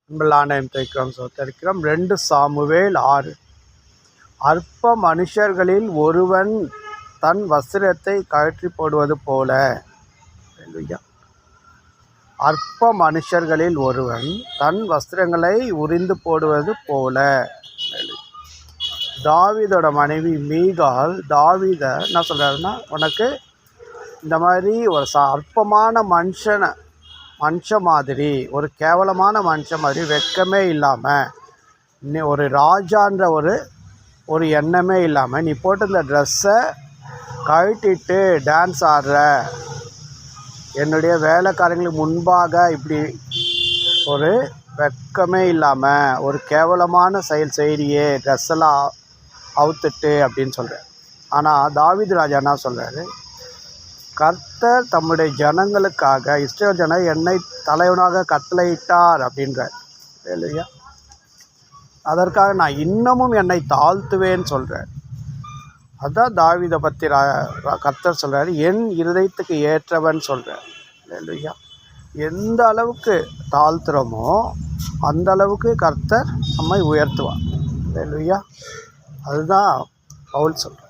அன்பலாண்டம் தைக்கிறோம் சோத்தரிக்கிறோம். 2 சாமுவேல் 6. அற்ப மனுஷர்களில் ஒருவன் தன் வஸ்திரத்தை கழற்றி போடுவது போல. அற்ப மனுஷர்களில் ஒருவன் தன் வஸ்திரங்களை உரிந்து போடுவது போல. தாவீதோட மனைவி மீகால் தாவீதை என்ன சொல்கிறாருன்னா, உனக்கு இந்த மாதிரி ஒரு அற்பமான மனுஷ மாதிரி, ஒரு கேவலமான மனுஷன் மாதிரி, வெட்கமே இல்லாமல், நீ ஒரு ராஜான்ற ஒரு எண்ணமே இல்லாமல் நீ போட்டு இந்த ட்ரெஸ்ஸை கழட்டிட்டு டான்ஸ் ஆடுற, என்னுடைய வேலைக்காரங்களுக்கு முன்பாக இப்படி ஒரு வெட்கமே இல்லாமல் ஒரு கேவலமான செயல் செய்கிறியே, ட்ரெஸ்ஸெல்லாம் அவுத்துட்டு அப்படின்னு சொல்கிறேன். ஆனால் தாவீது ராஜா என்ன சொல்கிறாரு, கர்த்தர் தம்முடைய ஜனங்களுக்காக இஸ்ரவேல் ஜனம் என்னை தலைவனாக கட்டளையிட்டார் அப்படின்றார் இல்லையா. அதற்காக நான் இன்னமும் என்னை தாழ்த்துவேன்னு சொல்கிறேன். அதுதான் தாவீதை பற்றி கர்த்தர் சொல்கிறாரு, என் இருதயத்துக்கு ஏற்றவன் சொல்கிறார் இல்லையா. எந்த அளவுக்கு தாழ்த்துறோமோ அந்த அளவுக்கு கர்த்தர் நம்மை உயர்த்துவார் இல்லையா. அதுதான் பவுல் சொல்கிறார்.